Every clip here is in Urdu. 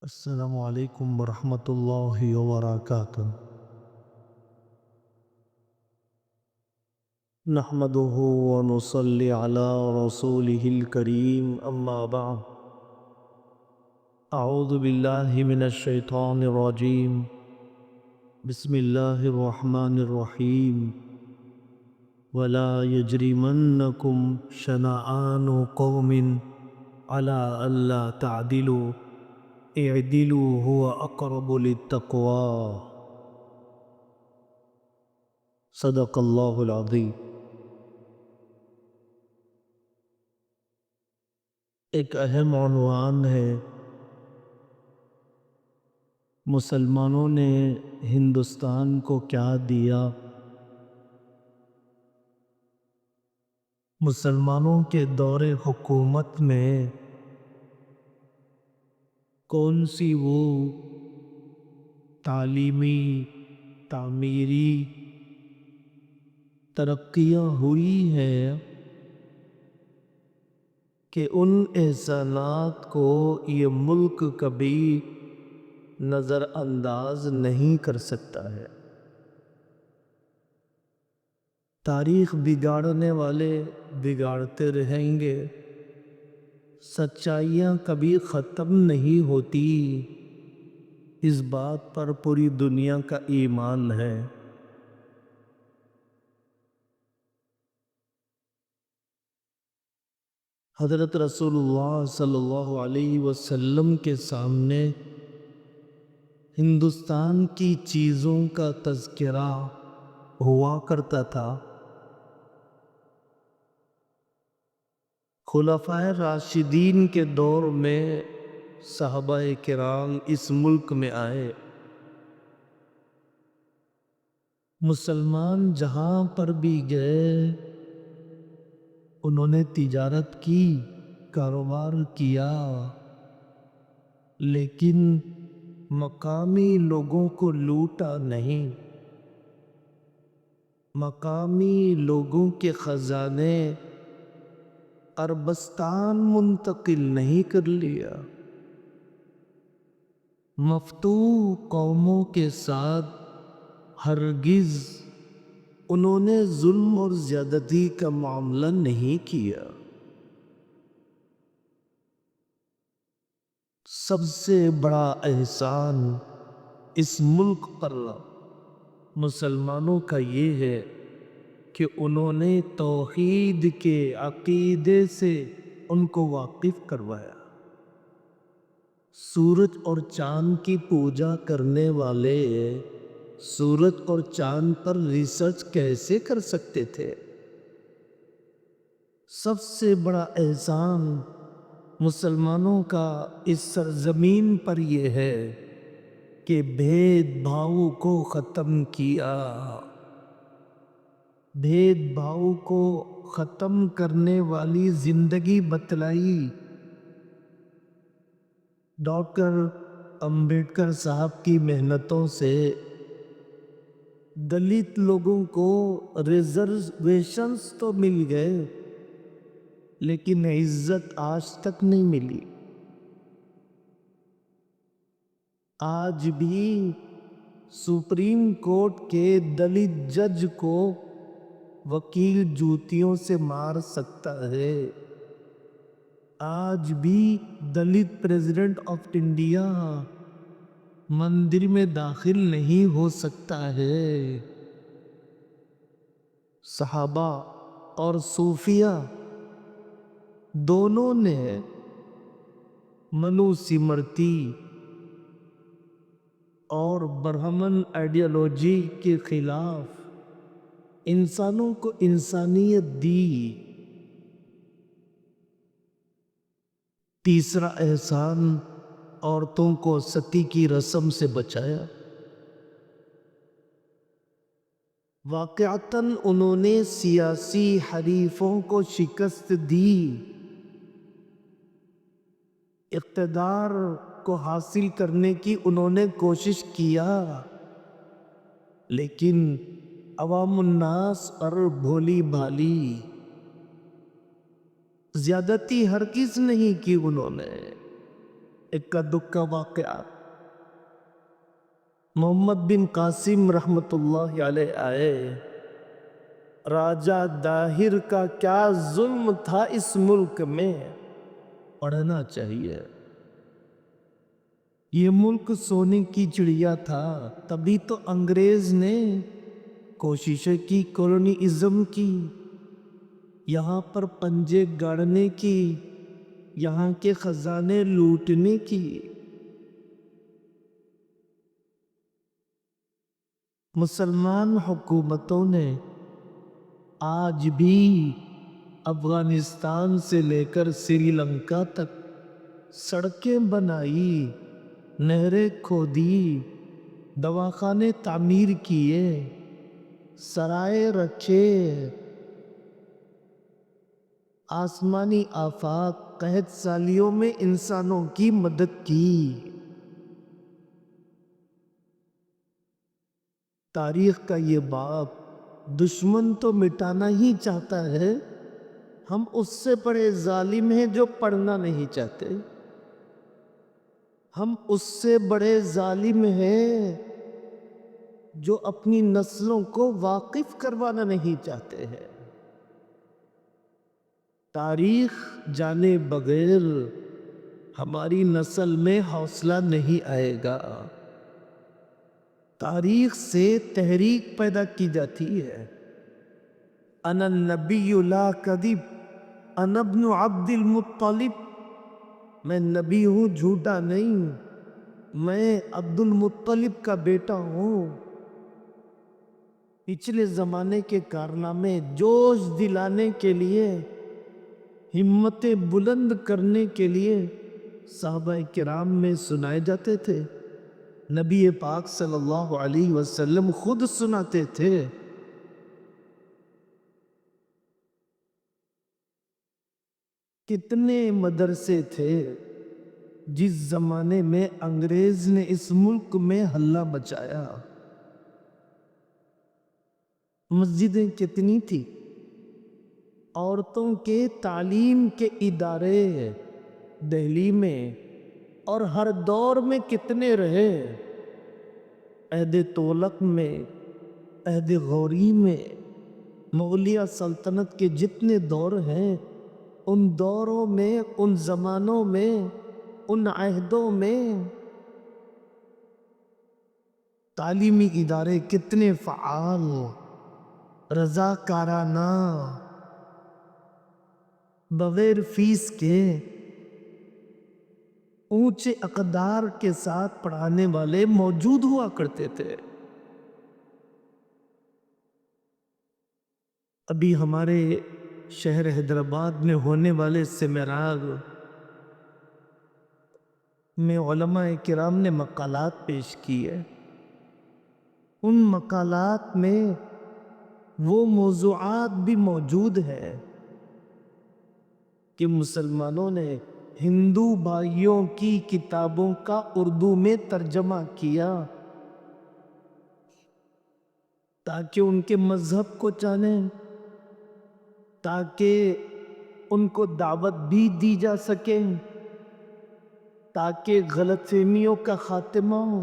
السلام علیکم ورحمۃ اللہ وبرکاتہ۔ نحمده ونصلي على رسوله الكريم اما بعد۔ اعوذ باللہ من الشیطان الرجیم، بسم اللہ الرحمن الرحیم۔ ولا يجرمنكم شنآن قوم على الا تعدلوا اعدلوا هو اقرب للتقوى۔ صدق اللہ العظیم۔ ایک اہم عنوان ہے، مسلمانوں نے ہندوستان کو کیا دیا؟ مسلمانوں کے دور حکومت میں کون سی وہ تعلیمی تعمیری ترقیاں ہوئی ہیں کہ ان احسانات کو یہ ملک کبھی نظر انداز نہیں کر سکتا ہے۔ تاریخ بگاڑنے والے بگاڑتے رہیں گے، سچائیاں کبھی ختم نہیں ہوتی، اس بات پر پوری دنیا کا ایمان ہے۔ حضرت رسول اللہ صلی اللہ علیہ وسلم کے سامنے ہندوستان کی چیزوں کا تذکرہ ہوا کرتا تھا۔ خلفائے راشدین کے دور میں صحابہ کرام اس ملک میں آئے، مسلمان جہاں پر بھی گئے انہوں نے تجارت کی، کاروبار کیا، لیکن مقامی لوگوں کو لوٹا نہیں، مقامی لوگوں کے خزانے عربستان منتقل نہیں کر لیا، مفتوح قوموں کے ساتھ ہرگز انہوں نے ظلم اور زیادتی کا معاملہ نہیں کیا۔ سب سے بڑا احسان اس ملک پر مسلمانوں کا یہ ہے کہ انہوں نے توحید کے عقیدے سے ان کو واقف کروایا۔ سورج اور چاند کی پوجا کرنے والے سورج اور چاند پر ریسرچ کیسے کر سکتے تھے؟ سب سے بڑا احسان مسلمانوں کا اس سرزمین پر یہ ہے کہ بھید بھاؤ کو ختم کیا۔ بھید بھاؤ کو ختم کرنے والی زندگی بتلائی۔ ڈاکٹر امبیڈکر صاحب کی محنتوں سے دلت لوگوں کو ریزرویشنز تو مل گئے، لیکن عزت آج تک نہیں ملی۔ آج بھی سپریم کورٹ کے دلت جج کو وکیل جوتیوں سے مار سکتا ہے، آج بھی دلت پریزیڈنٹ آف انڈیا مندر میں داخل نہیں ہو سکتا ہے۔ صحابہ اور صوفیہ دونوں نے منو سمرتی اور برہمن آئیڈیالوجی کے خلاف انسانوں کو انسانیت دی۔ تیسرا احسان عورتوں کو ستی کی رسم سے بچایا۔ واقعتاً انہوں نے سیاسی حریفوں کو شکست دی، اقتدار کو حاصل کرنے کی انہوں نے کوشش کیا، لیکن عوام الناس اور بھولی بھالی زیادتی ہرگز نہیں کی انہوں نے۔ اکا دکا واقعہ۔ محمد بن قاسم رحمت اللہ علیہ آئے، راجہ داہر کا کیا ظلم تھا اس ملک میں، پڑھنا چاہیے۔ یہ ملک سونے کی چڑیا تھا، تبھی تو انگریز نے کوششیں کی کولونیزم کی، یہاں پر پنجے گاڑنے کی، یہاں کے خزانے لوٹنے کی۔ مسلمان حکومتوں نے آج بھی افغانستان سے لے کر سری لنکا تک سڑکیں بنائی، نہریں کھودی، دواخانے تعمیر کیے، سرائے رکھے، آسمانی آفات قحط سالیوں میں انسانوں کی مدد کی۔ تاریخ کا یہ باب دشمن تو مٹانا ہی چاہتا ہے، ہم اس سے بڑے ظالم ہیں جو پڑھنا نہیں چاہتے۔ ہم اس سے بڑے ظالم ہیں جو اپنی نسلوں کو واقف کروانا نہیں چاہتے ہیں۔ تاریخ جانے بغیر ہماری نسل میں حوصلہ نہیں آئے گا۔ تاریخ سے تحریک پیدا کی جاتی ہے۔ انا النبی لا کذب، انا ابن عبد المطلب، میں نبی ہوں جھوٹا نہیں، میں عبد المطلب کا بیٹا ہوں۔ پچھلے زمانے کے کارنامے جوش دلانے کے لیے، ہمتیں بلند کرنے کے لیے صحابہ کرام میں سنائے جاتے تھے، نبی پاک صلی اللہ علیہ وسلم خود سناتے تھے۔ کتنے مدرسے تھے جس زمانے میں انگریز نے اس ملک میں ہلہ مچایا، مسجدیں کتنی تھی، عورتوں کے تعلیم کے ادارے دہلی میں اور ہر دور میں کتنے رہے، عہد تغلق میں، عہد غوری میں، مغلیہ سلطنت کے جتنے دور ہیں، ان دوروں میں، ان زمانوں میں، ان عہدوں میں تعلیمی ادارے کتنے فعال، رضاکارانہ، بغیر فیس کے، اونچے اقدار کے ساتھ پڑھانے والے موجود ہوا کرتے تھے۔ ابھی ہمارے شہر حیدرآباد میں ہونے والے سیمینار میں علماء کرام نے مقالات پیش کیے، ان مقالات میں وہ موضوعات بھی موجود ہے کہ مسلمانوں نے ہندو بھائیوں کی کتابوں کا اردو میں ترجمہ کیا تاکہ ان کے مذہب کو جانیں، تاکہ ان کو دعوت بھی دی جا سکے، تاکہ غلط فہمیوں کا خاتمہ ہو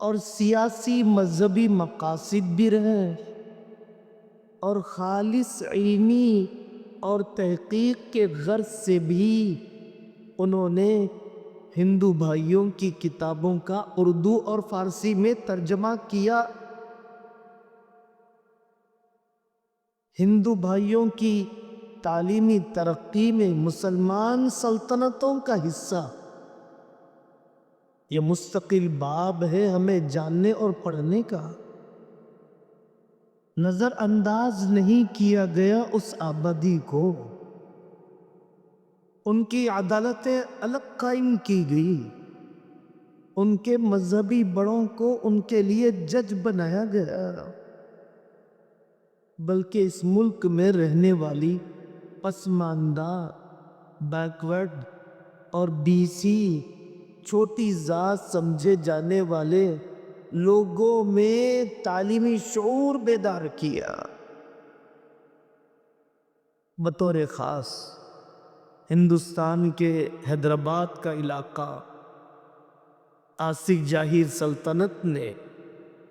اور سیاسی مذہبی مقاصد بھی رہے، اور خالص علمی اور تحقیق کے غرض سے بھی انہوں نے ہندو بھائیوں کی کتابوں کا اردو اور فارسی میں ترجمہ کیا۔ ہندو بھائیوں کی تعلیمی ترقی میں مسلمان سلطنتوں کا حصہ، یہ مستقل باب ہے ہمیں جاننے اور پڑھنے کا۔ نظر انداز نہیں کیا گیا اس آبادی کو، ان کی عدالتیں الگ قائم کی گئی، ان کے مذہبی بڑوں کو ان کے لیے جج بنایا گیا، بلکہ اس ملک میں رہنے والی پسماندہ، بیکورڈ اور بی سی، چھوٹی ذات سمجھے جانے والے لوگوں میں تعلیمی شعور بیدار کیا۔ بطور خاص ہندوستان کے حیدرآباد کا علاقہ آصف جاہی سلطنت نے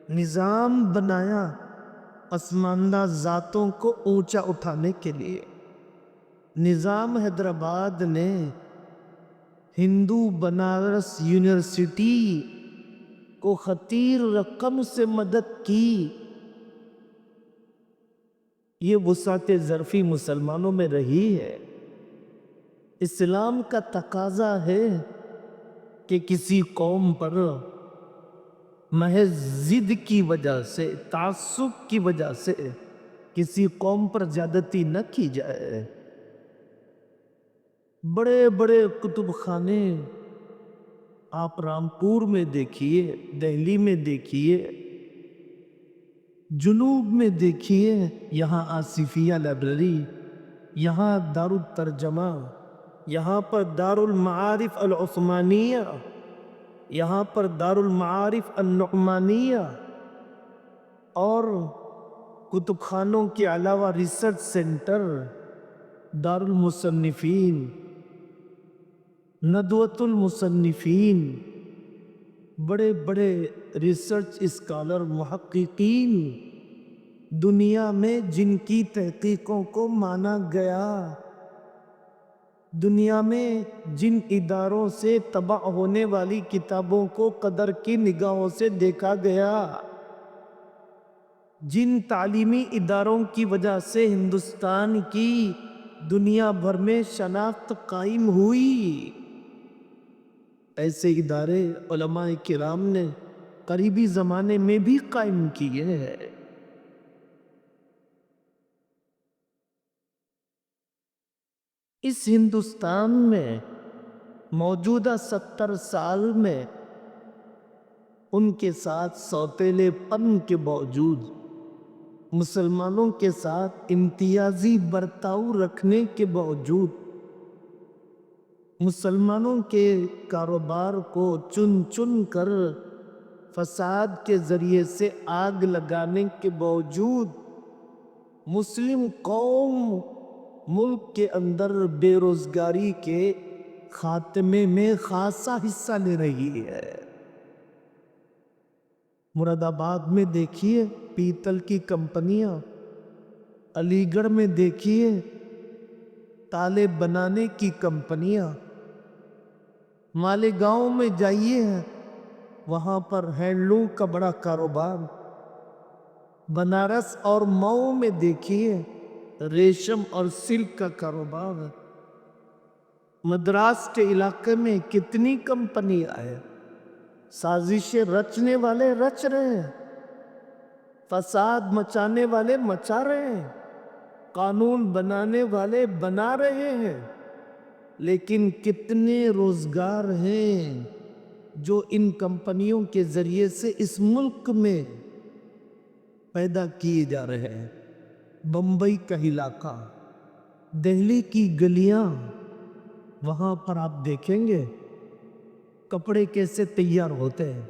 نظام بنایا پسماندہ ذاتوں کو اونچا اٹھانے کے لیے۔ نظام حیدرآباد نے ہندو بنارس یونیورسٹی کو خطیر رقم سے مدد کی۔ یہ وسعت ظرفی مسلمانوں میں رہی ہے۔ اسلام کا تقاضا ہے کہ کسی قوم پر محض ضد کی وجہ سے، تعصب کی وجہ سے کسی قوم پر زیادتی نہ کی جائے۔ بڑے بڑے کتب خانے آپ رامپور میں دیکھیے، دہلی میں دیکھیے، جنوب میں دیکھیے، یہاں آصفیہ لائبریری، یہاں دار الترجمہ، یہاں پر دار المعارف العثمانیہ، یہاں پر دار المعارف النعمانیہ، اور کتب خانوں کے علاوہ ریسرچ سینٹر، دار المصنفین، ندوۃ المصنفین، بڑے بڑے ریسرچ اسکالر، محققین دنیا میں جن کی تحقیقوں کو مانا گیا، دنیا میں جن اداروں سے طبع ہونے والی کتابوں کو قدر کی نگاہوں سے دیکھا گیا، جن تعلیمی اداروں کی وجہ سے ہندوستان کی دنیا بھر میں شناخت قائم ہوئی، ایسے ادارے علماء کرام نے قریبی زمانے میں بھی قائم کیے ہیں۔ اس ہندوستان میں موجودہ 70 سال میں ان کے ساتھ سوتیلے پن کے باوجود، مسلمانوں کے ساتھ امتیازی برتاؤ رکھنے کے باوجود، مسلمانوں کے کاروبار کو چن چن کر فساد کے ذریعے سے آگ لگانے کے باوجود، مسلم قوم ملک کے اندر بے روزگاری کے خاتمے میں خاصا حصہ لے رہی ہے۔ مراد آباد میں دیکھیے پیتل کی کمپنیاں، علی گڑھ میں دیکھیے تالے بنانے کی کمپنیاں، مالیگاؤں میں جائیے وہاں پر ہینڈلوم کا بڑا کاروبار، بنارس اور مئو میں دیکھیے ریشم اور سلک کا کاروبار، مدراس کے علاقے میں کتنی کمپنیاں ہیں۔ سازشیں رچنے والے رچ رہے ہیں، فساد مچانے والے مچا رہے ہیں، قانون بنانے والے بنا رہے ہیں، لیکن کتنے روزگار ہیں جو ان کمپنیوں کے ذریعے سے اس ملک میں پیدا کیے جا رہے ہیں۔ بمبئی کا علاقہ، دہلی کی گلیاں، وہاں پر آپ دیکھیں گے کپڑے کیسے تیار ہوتے ہیں،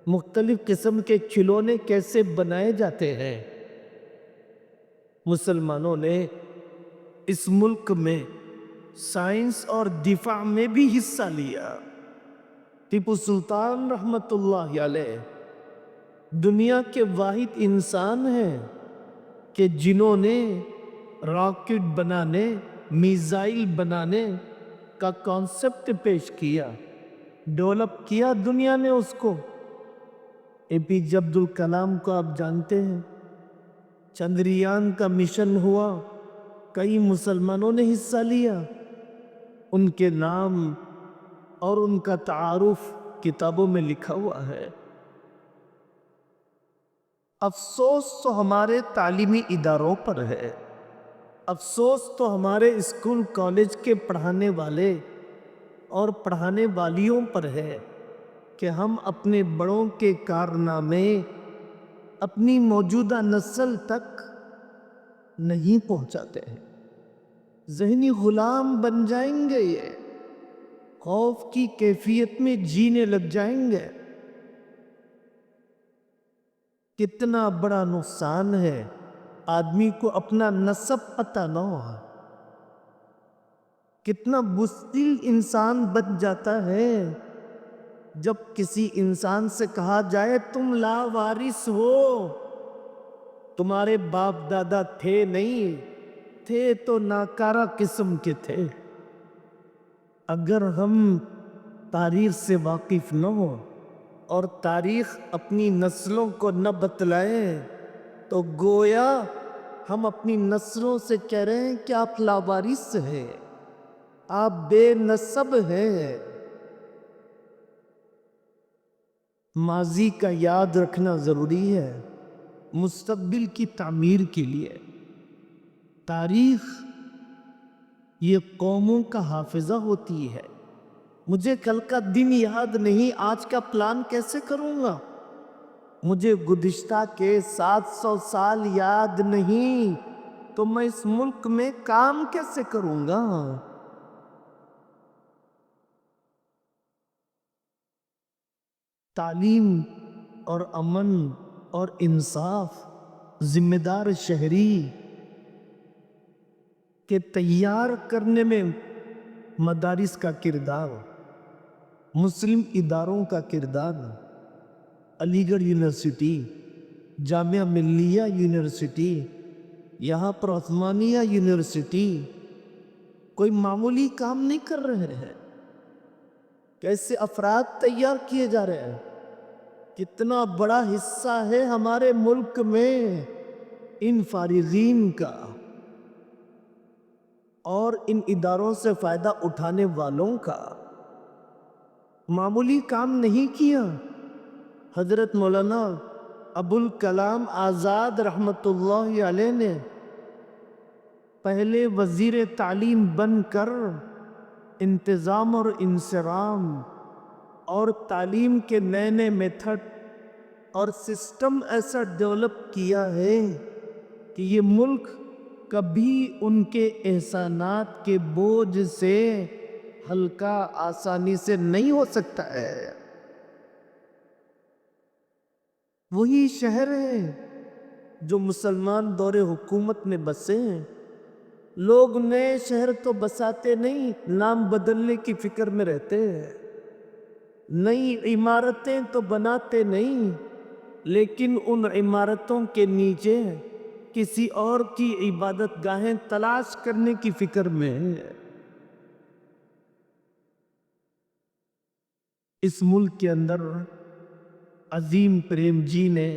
مختلف قسم کے کھلونے کیسے بنائے جاتے ہیں۔ مسلمانوں نے اس ملک میں سائنس اور دفاع میں بھی حصہ لیا۔ ٹیپو سلطان رحمت اللہ علیہ دنیا کے واحد انسان ہیں کہ جنہوں نے راکٹ بنانے، میزائل بنانے کا کانسیپٹ پیش کیا، ڈیولپ کیا دنیا نے اس کو۔ اے پی جے عبد الکلام کو آپ جانتے ہیں، چندریان کا مشن ہوا، کئی مسلمانوں نے حصہ لیا، ان کے نام اور ان کا تعارف کتابوں میں لکھا ہوا ہے۔ افسوس تو ہمارے تعلیمی اداروں پر ہے، افسوس تو ہمارے اسکول کالج کے پڑھانے والے اور پڑھانے والیوں پر ہے کہ ہم اپنے بڑوں کے کارنامے اپنی موجودہ نسل تک نہیں پہنچاتے ہیں۔ ذہنی غلام بن جائیں گے، یہ خوف کی کیفیت میں جینے لگ جائیں گے۔ کتنا بڑا نقصان ہے آدمی کو اپنا نسب پتہ نہ ہو، کتنا بزدل انسان بن جاتا ہے جب کسی انسان سے کہا جائے تم لاوارث ہو، تمہارے باپ دادا تھے نہیں، تھے تو ناکارہ قسم کے تھے۔ اگر ہم تاریخ سے واقف نہ ہو اور تاریخ اپنی نسلوں کو نہ بتلائیں تو گویا ہم اپنی نسلوں سے کہہ رہے ہیں کہ آپ لاوارث ہیں، آپ بے نسب ہیں۔ ماضی کا یاد رکھنا ضروری ہے مستقبل کی تعمیر کے لیے۔ تاریخ یہ قوموں کا حافظہ ہوتی ہے۔ مجھے کل کا دن یاد نہیں، آج کا پلان کیسے کروں گا؟ مجھے گزشتہ کے 700 سال یاد نہیں تو میں اس ملک میں کام کیسے کروں گا؟ تعلیم اور امن اور انصاف، ذمہ دار شہری کے تیار کرنے میں مدارس کا کردار، مسلم اداروں کا کردار، علی گڑھ یونیورسٹی، جامعہ ملیہ یونیورسٹی، یہاں پر عثمانیہ یونیورسٹی کوئی معمولی کام نہیں کر رہے ہیں۔ کیسے افراد تیار کیے جا رہے ہیں، کتنا بڑا حصہ ہے ہمارے ملک میں ان فارغین کا، اور ان اداروں سے فائدہ اٹھانے والوں کا۔ معمولی کام نہیں کیا۔ حضرت مولانا ابوالکلام آزاد رحمۃ اللہ علیہ نے پہلے وزیر تعلیم بن کر انتظام اور انصرام اور تعلیم کے نئے نئے میتھڈ اور سسٹم ایسا ڈیولپ کیا ہے کہ یہ ملک کبھی ان کے احسانات کے بوجھ سے ہلکا آسانی سے نہیں ہو سکتا ہے۔ وہی شہر ہے جو مسلمان دور حکومت میں بسے ہیں۔ لوگ نئے شہر تو بساتے نہیں، نام بدلنے کی فکر میں رہتے ہیں۔ نئی عمارتیں تو بناتے نہیں، لیکن ان عمارتوں کے نیچے کسی اور کی عبادت گاہیں تلاش کرنے کی فکر میں ہے۔ اس ملک کے اندر عظیم پریم جی نے،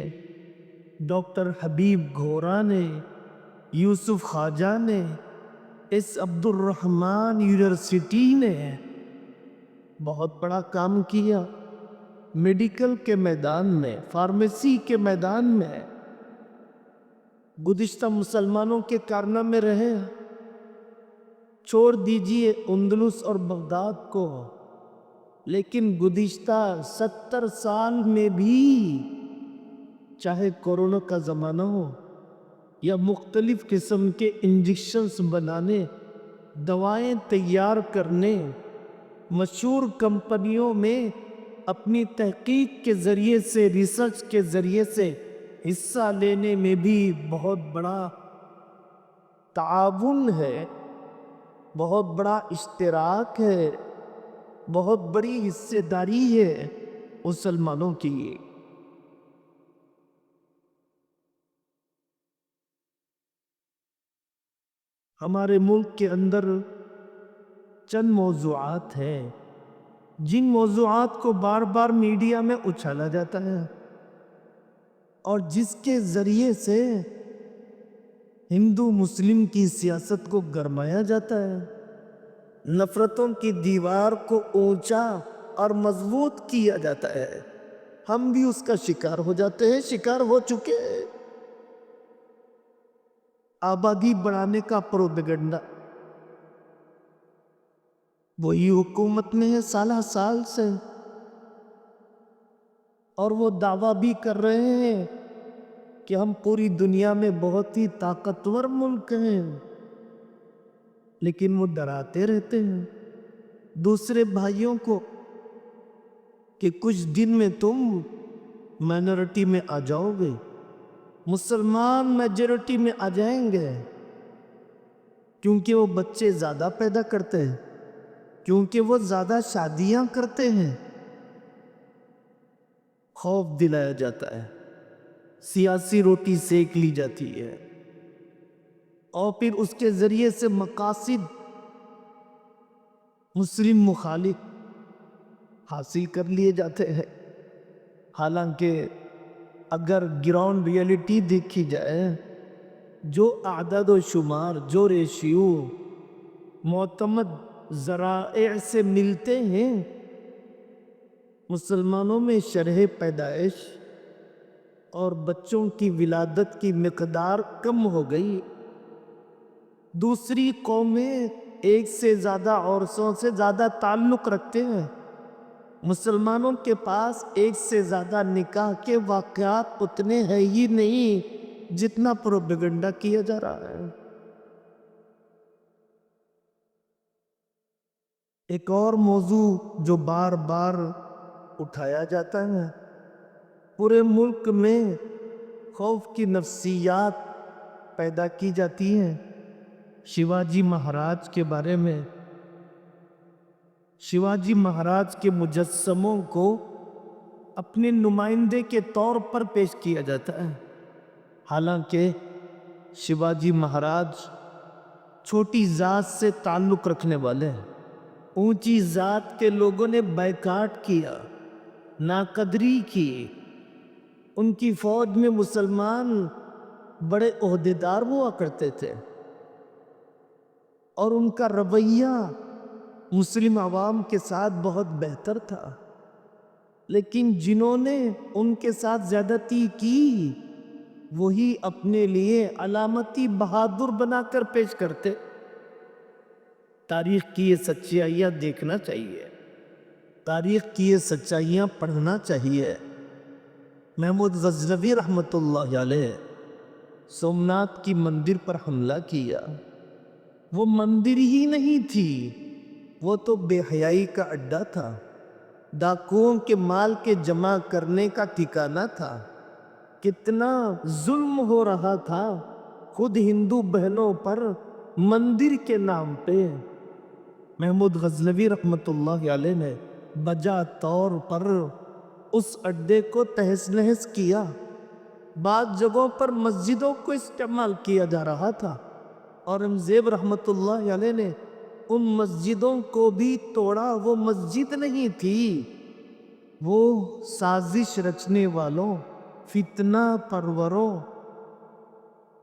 ڈاکٹر حبیب گھورا نے، یوسف خواجہ نے، اس عبد الرحمن یونیورسٹی نے بہت بڑا کام کیا۔ میڈیکل کے میدان میں، فارمیسی کے میدان میں گزشتہ مسلمانوں کے کارنامے رہے۔ چھوڑ دیجئے اندلس اور بغداد کو، لیکن گزشتہ 70 سال میں بھی، چاہے کورونا کا زمانہ ہو یا مختلف قسم کے انجیکشنز بنانے، دوائیں تیار کرنے، مشہور کمپنیوں میں اپنی تحقیق کے ذریعے سے، ریسرچ کے ذریعے سے حصہ لینے میں بھی بہت بڑا تعاون ہے، بہت بڑا اشتراک ہے، بہت بڑی حصہ داری ہے مسلمانوں کی۔ ہمارے ملک کے اندر چند موضوعات ہیں جن موضوعات کو بار بار میڈیا میں اچھالا جاتا ہے اور جس کے ذریعے سے ہندو مسلم کی سیاست کو گرمایا جاتا ہے، نفرتوں کی دیوار کو اونچا اور مضبوط کیا جاتا ہے۔ ہم بھی اس کا شکار ہو جاتے ہیں، شکار ہو چکے ہیں۔ آبادی بڑھانے کا پروپیگنڈا وہی حکومت میں ہے سالہ سال سے، اور وہ دعویٰ بھی کر رہے ہیں کہ ہم پوری دنیا میں بہت ہی طاقتور ملک ہیں، لیکن وہ ڈراتے رہتے ہیں دوسرے بھائیوں کو کہ کچھ دن میں تم مائنورٹی میں آ جاؤ گے، مسلمان میجورٹی میں آ جائیں گے۔ کیونکہ وہ بچے زیادہ پیدا کرتے ہیں، کیونکہ وہ زیادہ شادیاں کرتے ہیں، خوف دلایا جاتا ہے، سیاسی روٹی سیک لی جاتی ہے، اور پھر اس کے ذریعے سے مقاصد مسلم مخالف حاصل کر لیے جاتے ہیں۔ حالانکہ اگر گراؤنڈ ریئلٹی دیکھی جائے، جو اعداد و شمار، جو ریشیو معتمد ذرائع سے ملتے ہیں، مسلمانوں میں شرح پیدائش اور بچوں کی ولادت کی مقدار کم ہو گئی۔ دوسری قومیں ایک سے زیادہ عورتوں سے زیادہ تعلق رکھتے ہیں، مسلمانوں کے پاس ایک سے زیادہ نکاح کے واقعات اتنے ہیں ہی نہیں جتنا پروپیگنڈا کیا جا رہا ہے۔ ایک اور موضوع جو بار بار اٹھایا جاتا ہے، پورے ملک میں خوف کی نفسیات پیدا کی جاتی ہیں شیواجی مہاراج کے بارے میں۔ شیواجی مہاراج کے مجسموں کو اپنے نمائندے کے طور پر پیش کیا جاتا ہے، حالانکہ شیواجی مہاراج چھوٹی ذات سے تعلق رکھنے والے ہیں۔ اونچی ذات کے لوگوں نے بائیکاٹ کیا، ناقدری کی۔ ان کی فوج میں مسلمان بڑے عہدیدار ہوا کرتے تھے، اور ان کا رویہ مسلم عوام کے ساتھ بہت بہتر تھا، لیکن جنہوں نے ان کے ساتھ زیادتی کی وہی اپنے لیے علامتی بہادر بنا کر پیش کرتے۔ تاریخ کی یہ سچائیاں دیکھنا چاہیے، تاریخ کی یہ سچائیاں پڑھنا چاہیے۔ محمود غزنوی رحمۃ اللہ علیہ سومناتھ کی مندر پر حملہ کیا۔ وہ مندر ہی نہیں تھی، وہ تو بے حیائی کا اڈا تھا، ڈاکوؤں کے مال کے جمع کرنے کا ٹھکانہ تھا۔ کتنا ظلم ہو رہا تھا خود ہندو بہنوں پر مندر کے نام پہ۔ محمود غزنوی رحمۃ اللہ علیہ نے بجا طور پر اس اڈے کو تہس نہس کیا۔ بعض جگہوں پر مسجدوں کو استعمال کیا جا رہا تھا، اورنگزیب رحمۃ اللہ علیہ نے ان مسجدوں کو بھی توڑا۔ وہ مسجد نہیں تھی، وہ سازش رچنے والوں، فتنہ پروروں،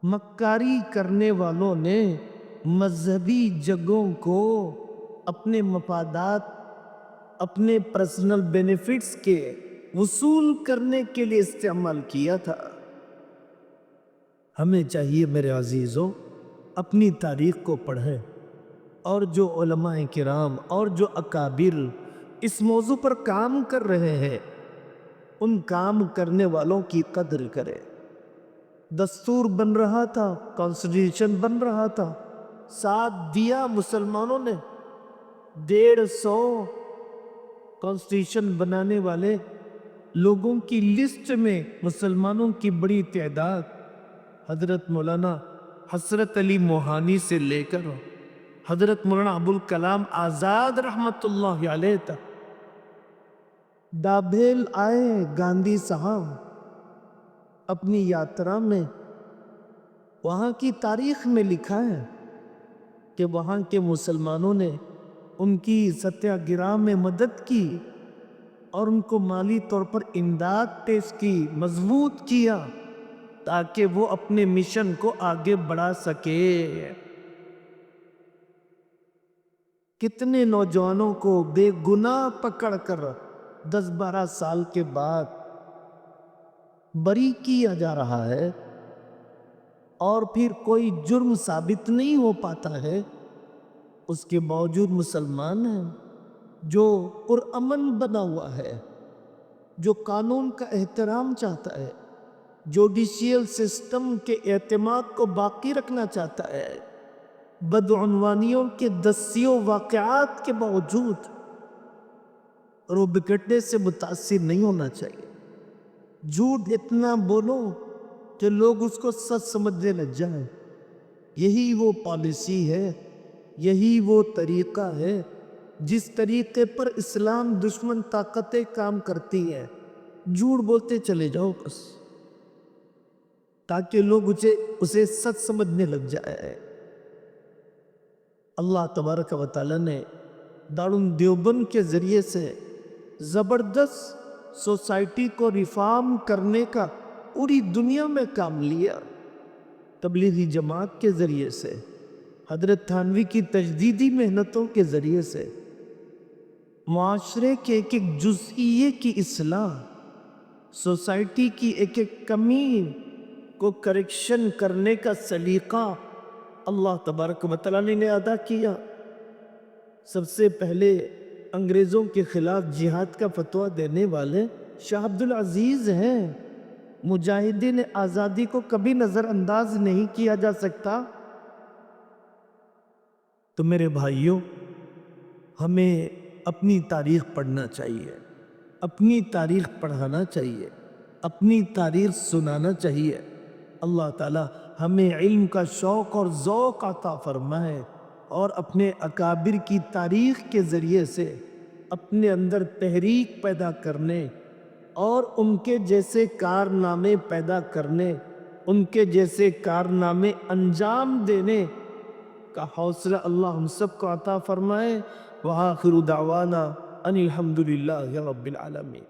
مکاری کرنے والوں نے مذہبی جگہوں کو اپنے مفادات، اپنے پرسنل بینیفٹس کے وصول کرنے کے لیے استعمال کیا تھا۔ ہمیں چاہیے میرے عزیزوں، اپنی تاریخ کو پڑھیں، اور جو علماء کرام اور جو اکابر اس موضوع پر کام کر رہے ہیں ان کام کرنے والوں کی قدر کریں۔ دستور بن رہا تھا، کانسٹیٹیوشن بن رہا تھا، ساتھ دیا مسلمانوں نے۔ 150 کانسٹیٹیوشن بنانے والے لوگوں کی لسٹ میں مسلمانوں کی بڑی تعداد حضرت مولانا حسرت علی موہانی سے لے کر حضرت مولانا ابوالکلام آزاد رحمت اللہ علیہ تک۔ ڈابھیل آئے گاندھی صاحب اپنی یاترا میں، وہاں کی تاریخ میں لکھا ہے کہ وہاں کے مسلمانوں نے ان کی ستیہ گرہ میں مدد کی اور ان کو مالی طور پر امداد پیش کی، مضبوط کیا تاکہ وہ اپنے مشن کو آگے بڑھا سکے۔ کتنے نوجوانوں کو بے گناہ پکڑ کر 10-12 سال کے بعد بری کیا جا رہا ہے، اور پھر کوئی جرم ثابت نہیں ہو پاتا ہے، اس کے باوجود مسلمان ہیں جو پرامن بنا ہوا ہے، جو قانون کا احترام چاہتا ہے، جوڈیشیل سسٹم کے اعتماد کو باقی رکھنا چاہتا ہے، بدعنوانیوں کے دسیوں واقعات کے باوجود روب کٹنے سے متاثر نہیں ہونا چاہیے۔ جھوٹ اتنا بولو کہ لوگ اس کو سچ سمجھنے لگ جائیں، یہی وہ پالیسی ہے، یہی وہ طریقہ ہے جس طریقے پر اسلام دشمن طاقتیں کام کرتی ہیں۔ جھوٹ بولتے چلے جاؤ بس، تاکہ لوگ اسے سچ سمجھنے لگ جائے۔ اللہ تبارک و تعالیٰ نے دارالعلوم دیوبند کے ذریعے سے زبردست سوسائٹی کو ریفارم کرنے کا پوری دنیا میں کام لیا۔ تبلیغی جماعت کے ذریعے سے، حضرت تھانوی کی تجدیدی محنتوں کے ذریعے سے، معاشرے کے ایک ایک جزئیے کی اصلاح، سوسائٹی کی ایک ایک کمی کو کریکشن کرنے کا سلیقہ اللہ تبارک و تعالیٰ نے ادا کیا۔ سب سے پہلے انگریزوں کے خلاف جہاد کا فتویٰ دینے والے شاہ عبد العزیز ہیں۔ مجاہدین آزادی کو کبھی نظر انداز نہیں کیا جا سکتا۔ تو میرے بھائیوں، ہمیں اپنی تاریخ پڑھنا چاہیے، اپنی تاریخ پڑھانا چاہیے، اپنی تاریخ سنانا چاہیے۔ اللہ تعالیٰ ہمیں علم کا شوق اور ذوق عطا فرمائے، اور اپنے اکابر کی تاریخ کے ذریعے سے اپنے اندر تحریک پیدا کرنے اور ان کے جیسے کارنامے پیدا کرنے، ان کے جیسے کارنامے انجام دینے کا حوصلہ اللہ ہم سب کو عطا فرمائے۔ وآخر دعوانا ان الحمد للہ رب العالمین۔